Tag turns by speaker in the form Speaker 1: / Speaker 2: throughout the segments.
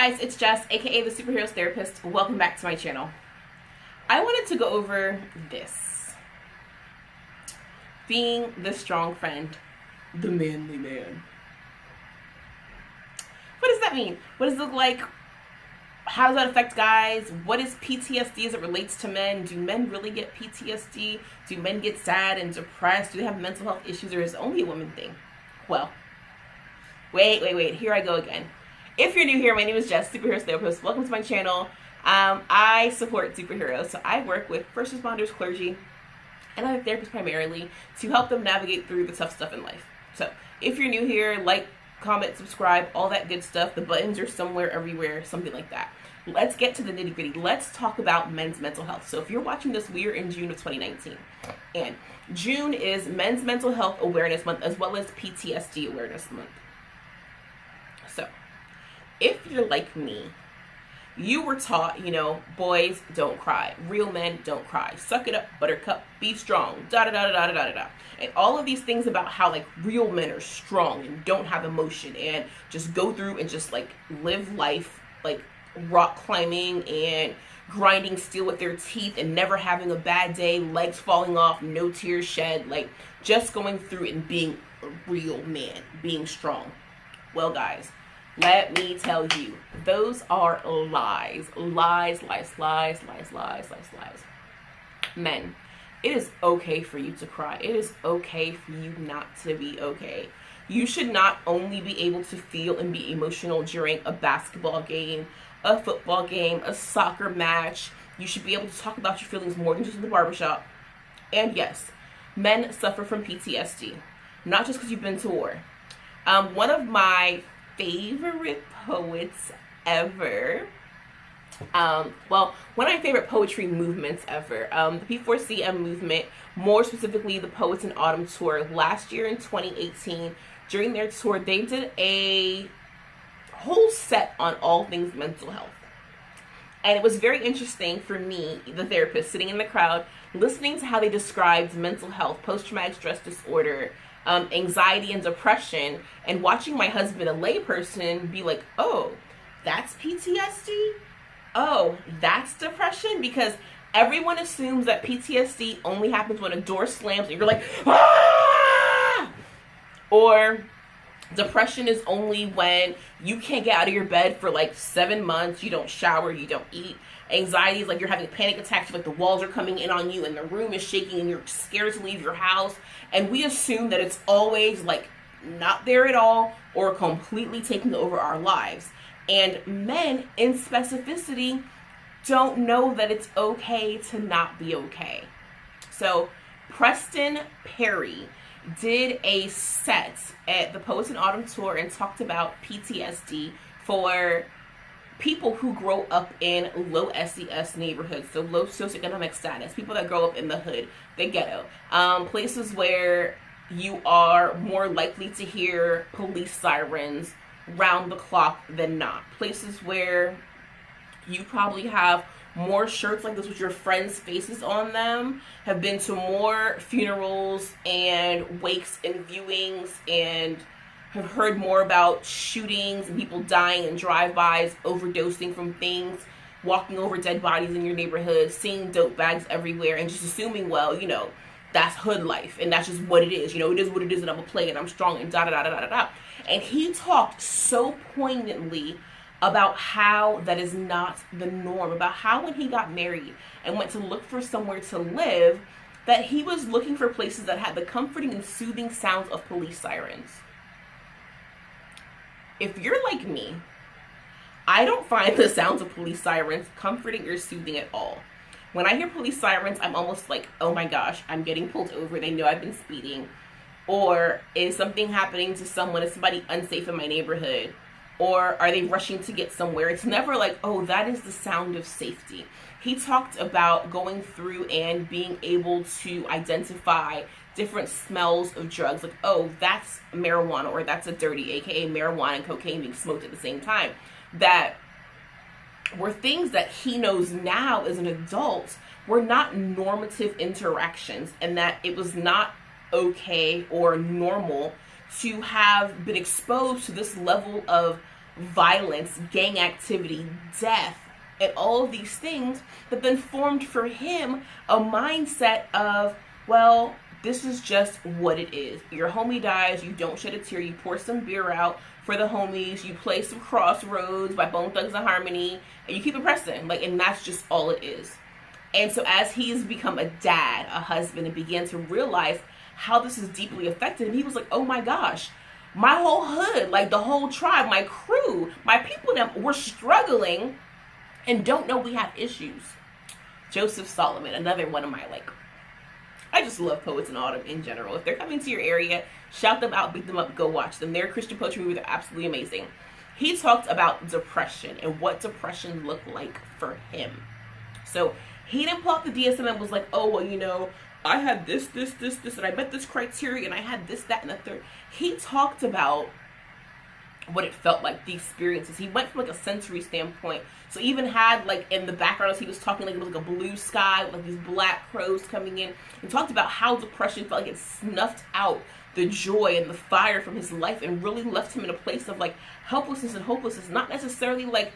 Speaker 1: guys, it's Jess, aka the Superheroes Therapist. Welcome back to my channel. I wanted to go over this. Being the strong friend, the manly man. What does that mean? What does it look like? How does that affect guys? What is PTSD as it relates to men? Do men really get PTSD? Do men get sad and depressed? Do they have mental health issues, or is it only a woman thing? Well, wait, here I go again. If you're new here, my name is Jess, Superheroes Therapist. Welcome to my channel. I support superheroes, so I work with first responders, clergy, and I'm a therapist primarily to help them navigate through the tough stuff in life. So if you're new here, like, comment, subscribe, all that good stuff. The buttons are somewhere, everywhere, something like that. Let's get to the nitty gritty. Let's talk about men's mental health. So if you're watching this, we are in June of 2019. And June is Men's Mental Health Awareness Month, as well as PTSD Awareness Month. So if you're like me, you were taught, boys don't cry. Real men don't cry. Suck it up, buttercup, be strong, da-da-da-da-da-da-da-da. And all of these things about how, real men are strong and don't have emotion and just go through and just, live life, rock climbing and grinding steel with their teeth and never having a bad day, legs falling off, no tears shed, just going through it and being a real man, being strong. Well, guys, let me tell you, those are lies. Lies. Men, it is okay for you to cry. It is okay for you not to be okay. You should not only be able to feel and be emotional during a basketball game, a football game, a soccer match. You should be able to talk about your feelings more than just in the barbershop. And yes, men suffer from PTSD, not just because you've been to war. One of my favorite poets ever, one of my favorite poetry movements ever, the P4CM movement, more specifically the Poets in Autumn tour. Last year in 2018, during their tour, they did a whole set on all things mental health. And it was very interesting for me, the therapist, sitting in the crowd, listening to how they described mental health, post-traumatic stress disorder, anxiety and depression, and watching my husband, a layperson, be like, oh, that's PTSD? Oh, that's depression? Because everyone assumes that PTSD only happens when a door slams and you're like, ah! Or depression is only when you can't get out of your bed for 7 months, you don't shower, you don't eat. Anxiety is you're having panic attacks, the walls are coming in on you and the room is shaking and you're scared to leave your house. And we assume that it's always not there at all or completely taking over our lives. And men in specificity don't know that it's okay to not be okay. So Preston Perry did a set at the Poets in Autumn tour and talked about PTSD for people who grow up in low SES neighborhoods, so low socioeconomic status, people that grow up in the hood, the ghetto, places where you are more likely to hear police sirens round the clock than not, places where you probably have more shirts like this with your friends' faces on them, have been to more funerals and wakes and viewings, and have heard more about shootings and people dying in drive-bys, overdosing from things, walking over dead bodies in your neighborhood, seeing dope bags everywhere, and just assuming, that's hood life, and that's just what it is. It is what it is, and I'm a play, and I'm strong, and da-da-da-da-da-da. And he talked so poignantly about how that is not the norm, about how when he got married and went to look for somewhere to live, that he was looking for places that had the comforting and soothing sounds of police sirens. If you're like me, I don't find the sounds of police sirens comforting or soothing at all. When I hear police sirens, I'm almost like, oh my gosh, I'm getting pulled over. They know I've been speeding. Or is something happening to someone? Is somebody unsafe in my neighborhood? Or are they rushing to get somewhere? It's never oh, that is the sound of safety. He talked about going through and being able to identify different smells of drugs. Oh, that's marijuana, or that's a dirty, aka marijuana and cocaine being smoked at the same time. That were things that he knows now as an adult were not normative interactions, and that it was not okay or normal to have been exposed to this level of violence, gang activity, death, and all of these things that then formed for him a mindset of, well, this is just what it is. Your homie dies, you don't shed a tear, you pour some beer out for the homies, you play some Crossroads by Bone Thugs-n-Harmony, and you keep it pressing. Like, and that's just all it is. And so as he's become a dad, a husband, and began to realize how this is deeply affected him, he was like, oh my gosh, my whole hood, like the whole tribe, my crew, my people, them, we're struggling and don't know we have issues. Joseph Solomon, another one of my, like, I just love Poets in Autumn in general. If they're coming to your area, shout them out, beat them up, go watch them. Their Christian poetry movies are absolutely amazing. He talked about depression and what depression looked like for him. So he didn't pull out the DSM and was like, oh, well, you know, I had this, and I met this criteria, and I had this, that, and the third. He talked about what it felt like, the experiences. He went from like a sensory standpoint. So even had like in the background as he was talking, like it was like a blue sky with like these black crows coming in, and talked about how depression felt like it snuffed out the joy and the fire from his life and really left him in a place of like helplessness and hopelessness, not necessarily like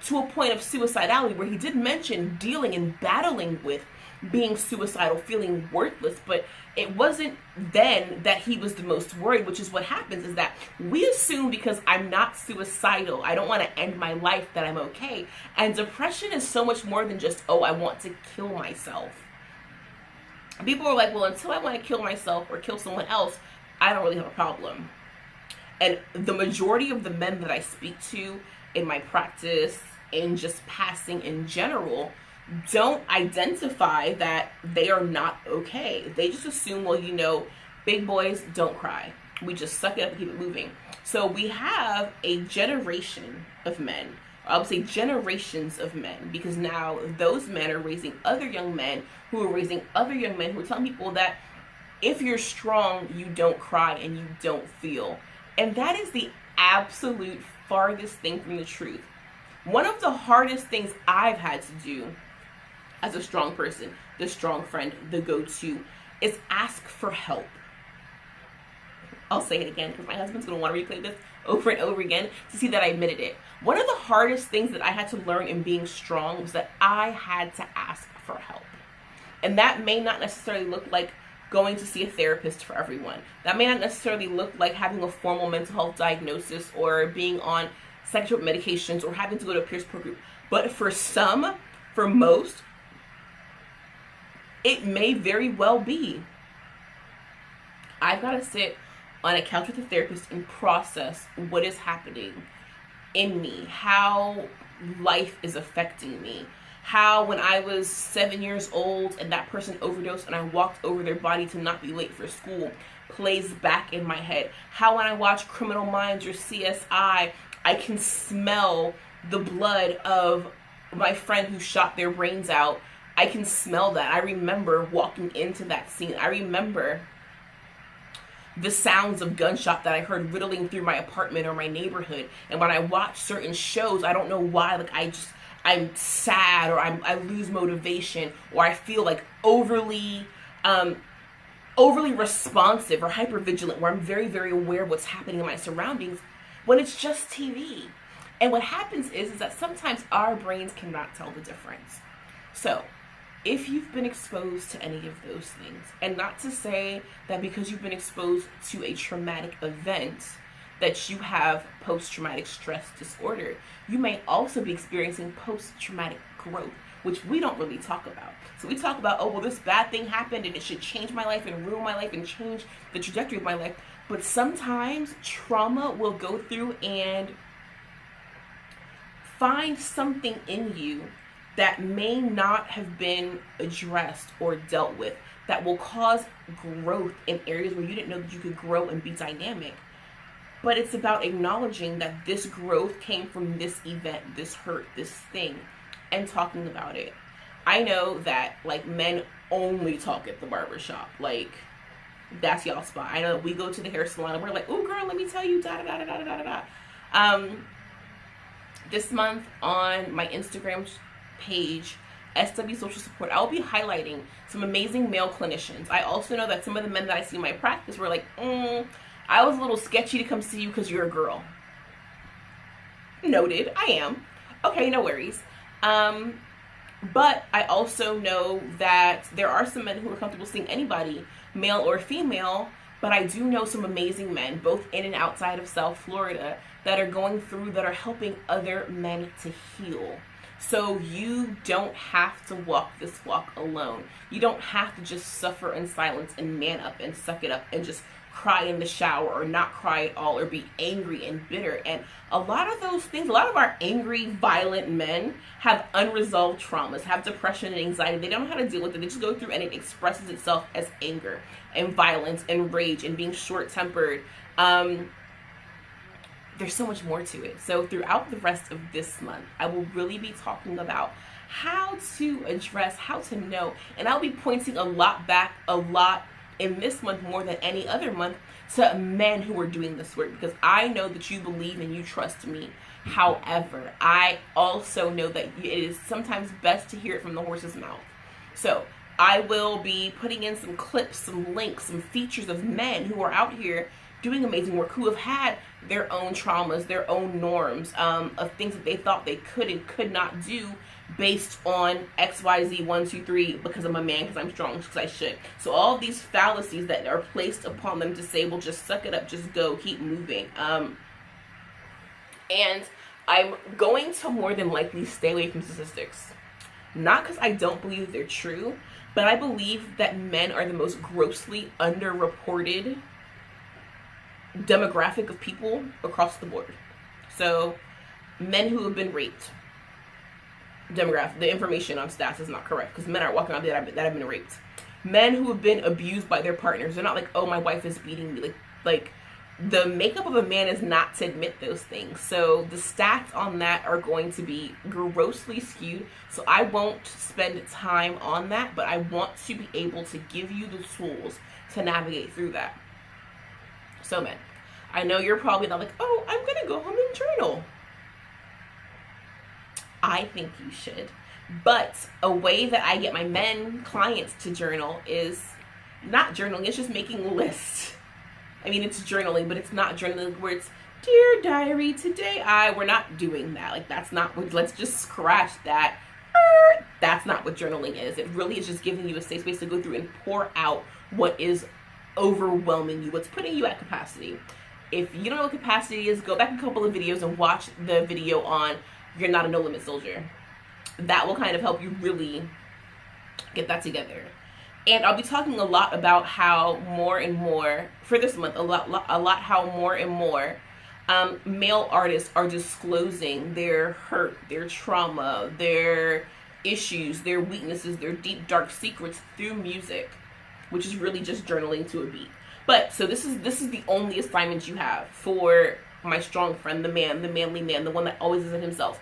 Speaker 1: to a point of suicidality, where he did mention dealing and battling with being suicidal, feeling worthless, but it wasn't then that he was the most worried, which is what happens, is that we assume because I'm not suicidal, I don't want to end my life, that I'm okay. And depression is so much more than just, oh, I want to kill myself. People are like, well, until I want to kill myself or kill someone else, I don't really have a problem. And the majority of the men that I speak to in my practice, in just passing in general, don't identify that they are not okay. They just assume, well, you know, big boys don't cry. We just suck it up and keep it moving. So we have a generation of men, I would say generations of men, because now those men are raising other young men who are raising other young men who are telling people that if you're strong, you don't cry and you don't feel. And that is the absolute farthest thing from the truth. One of the hardest things I've had to do as a strong person, the strong friend, the go-to, is ask for help. I'll say it again because my husband's going to want to replay this over and over again to see that I admitted it. One of the hardest things that I had to learn in being strong was that I had to ask for help. And that may not necessarily look like going to see a therapist for everyone. That may not necessarily look like having a formal mental health diagnosis or being on psychotropic medications or having to go to a peer support group. But for some, for most, it may very well be, I've got to sit on a couch with a therapist and process what is happening in me, how life is affecting me, how when I was 7 years old and that person overdosed and I walked over their body to not be late for school plays back in my head, how when I watch Criminal Minds or CSI, I can smell the blood of my friend who shot their brains out. I can smell that. I remember walking into that scene. I remember the sounds of gunshot that I heard riddling through my apartment or my neighborhood. And when I watch certain shows, I don't know why, like I'm sad, or I lose motivation, or I feel like overly responsive or hypervigilant, where I'm very, very aware of what's happening in my surroundings when it's just TV. And what happens is that sometimes our brains cannot tell the difference. So if you've been exposed to any of those things, and not to say that because you've been exposed to a traumatic event that you have post-traumatic stress disorder, you may also be experiencing post-traumatic growth, which we don't really talk about. So we talk about, oh, well, this bad thing happened and it should change my life and ruin my life and change the trajectory of my life. But sometimes trauma will go through and find something in you that may not have been addressed or dealt with, that will cause growth in areas where you didn't know that you could grow and be dynamic. But it's about acknowledging that this growth came from this event, this hurt, this thing, and talking about it. I know that like men only talk at the barbershop. Like, that's y'all spot. I know that we go to the hair salon and we're like, oh girl, let me tell you, da da da da da da da. This month on my Instagram page, SW Social Support, I'll be highlighting some amazing male clinicians. I also know that some of the men that I see in my practice were like, I was a little sketchy to come see you because you're a girl. Noted. I am. Okay, no worries. But I also know that there are some men who are comfortable seeing anybody, male or female. But I do know some amazing men, both in and outside of South Florida, that are going through, that are helping other men to heal. So you don't have to walk this walk alone. You don't have to just suffer in silence and man up and suck it up and just cry in the shower or not cry at all or be angry and bitter. And a lot of those things, a lot of our angry, violent men have unresolved traumas, have depression and anxiety. They don't know how to deal with it. They just go through and it expresses itself as anger and violence and rage and being short-tempered. There's so much more to it. So throughout the rest of this month, I will really be talking about how to address, how to know, and I'll be pointing a lot in this month more than any other month to men who are doing this work, because I know that you believe and you trust me. However, I also know that it is sometimes best to hear it from the horse's mouth. So I will be putting in some clips, some links, some features of men who are out here doing amazing work, who have had their own traumas, their own norms, of things that they thought they could and could not do based on XYZ 1, 2, 3, because I'm a man, because I'm strong, because I should. So all of these fallacies that are placed upon them to say, well, just suck it up, just go, keep moving. And I'm going to more than likely stay away from statistics. Not because I don't believe they're true, but I believe that men are the most grossly underreported demographic of people across the board. So men who have been raped, demographic, the information on stats is not correct, because men aren't walking around that have been raped. Men who have been abused by their partners, they're not like, oh, my wife is beating me. Like the makeup of a man is not to admit those things. So the stats on that are going to be grossly skewed. So I won't spend time on that, but I want to be able to give you the tools to navigate through that. So men, I know you're probably not like, oh, I'm going to go home and journal. I think you should. But a way that I get my men clients to journal is not journaling. It's just making lists. I mean, it's journaling, but it's not journaling where it's, dear diary, today we're not doing that. Like, that's not what, let's just scratch that. That's not what journaling is. It really is just giving you a safe space to go through and pour out what is overwhelming you, what's putting you at capacity. If you don't know what capacity is, go back a couple of videos and watch the video on You're Not a No Limit Soldier. That will kind of help you really get that together. And I'll be talking a lot about how more and more, for this month, a lot how more and more male artists are disclosing their hurt, their trauma, their issues, their weaknesses, their deep, dark secrets through music, which is really just journaling to a beat. But so this is the only assignment you have for my strong friend, the man, the manly man, the one that always isn't himself.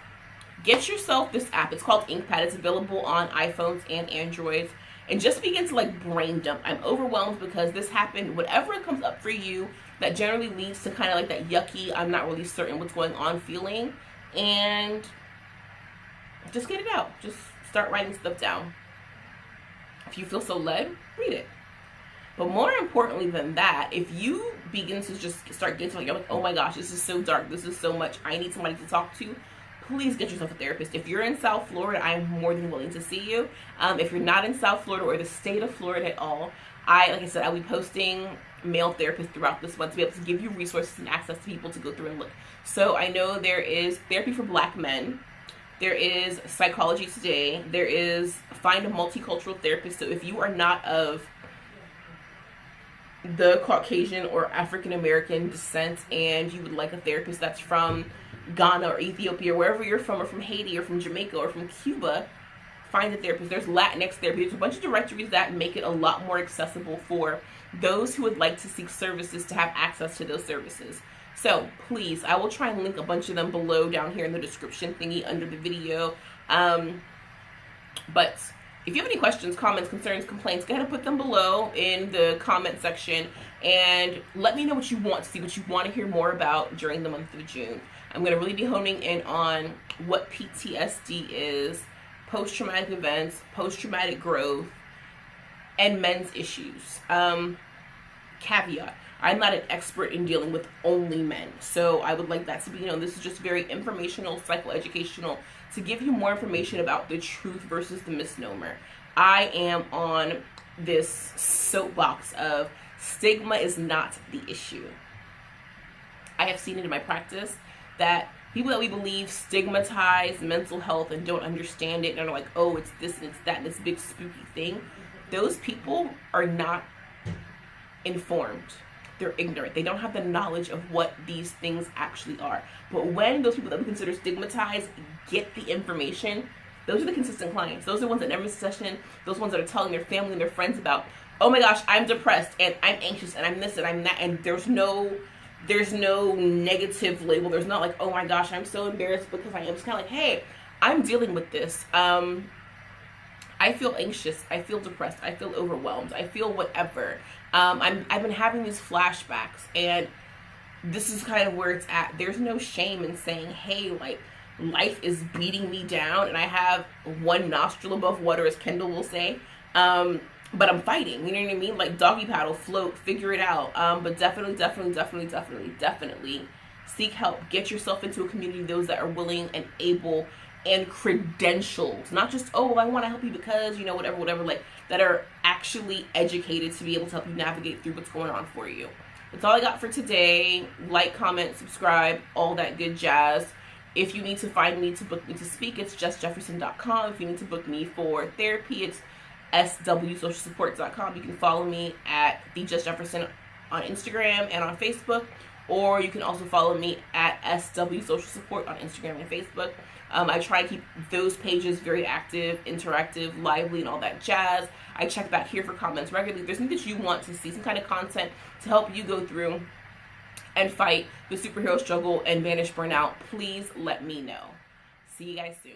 Speaker 1: Get yourself this app. It's called InkPad. It's available on iPhones and Androids. And just begin to like brain dump. I'm overwhelmed because this happened. Whatever comes up for you, that generally leads to kind of like that yucky, I'm not really certain what's going on feeling. And just get it out. Just start writing stuff down. If you feel so led, read it. But more importantly than that, if you begin to just start getting to like, you're like, oh my gosh, this is so dark, this is so much, I need somebody to talk to, please get yourself a therapist. If you're in South Florida, I'm more than willing to see you. If you're not in South Florida or the state of Florida at all, like I said, I'll be posting male therapists throughout this month to be able to give you resources and access to people to go through and look. So I know there is therapy for Black men. There is Psychology Today. There is Find a Multicultural Therapist. So if you are not of the Caucasian or African American descent and you would like a therapist that's from Ghana or Ethiopia, or wherever you're from, or from Haiti or from Jamaica or from Cuba, find a therapist. There's Latinx therapy. There's a bunch of directories that make it a lot more accessible for those who would like to seek services to have access to those services. So please, I will try and link a bunch of them below down here in the description thingy under the video. But if you have any questions, comments, concerns, complaints, go ahead and put them below in the comment section and let me know what you want to see, what you want to hear more about during the month of June. I'm going to really be honing in on what PTSD is, post-traumatic events, post-traumatic growth, and men's issues. caveat. I'm not an expert in dealing with only men. So I would like that to be, this is just very informational, psychoeducational, to give you more information about the truth versus the misnomer. I am on this soapbox of stigma is not the issue. I have seen it in my practice that people that we believe stigmatize mental health and don't understand it and are like, oh, it's this and it's that and this big spooky thing. Those people are not informed. They're ignorant. They don't have the knowledge of what these things actually are. But when those people that we consider stigmatized get the information, those are the consistent clients. Those are the ones that never miss a session. Those ones that are telling their family and their friends about, oh my gosh, I'm depressed and I'm anxious and I'm this and I'm that, and there's no negative label. There's not like, oh my gosh, I'm so embarrassed because I am. It's kind of like, hey, I'm dealing with this. I feel anxious. I feel depressed. I feel overwhelmed. I feel whatever. I've been having these flashbacks, and this is kind of where it's at. There's no shame in saying, hey, like, life is beating me down, and I have one nostril above water, as Kendall will say. But I'm fighting. You know what I mean? Like, doggy paddle, float, figure it out. But definitely seek help. Get yourself into a community, those that are willing and able and credentialed, not just, oh, well, I want to help you because, whatever, like, that are actually educated to be able to help you navigate through what's going on for you. That's all I got for today. Like, comment, subscribe, all that good jazz. If you need to find me to book me to speak, it's justjefferson.com. If you need to book me for therapy, it's swsocialsupport.com. You can follow me at @thejustjefferson on Instagram and on Facebook, or you can also follow me at SW Social Support on Instagram and Facebook. I try to keep those pages very active, interactive, lively, and all that jazz. I check back here for comments regularly. If there's something that you want to see, some kind of content to help you go through and fight the superhero struggle and banish burnout, please let me know. See you guys soon.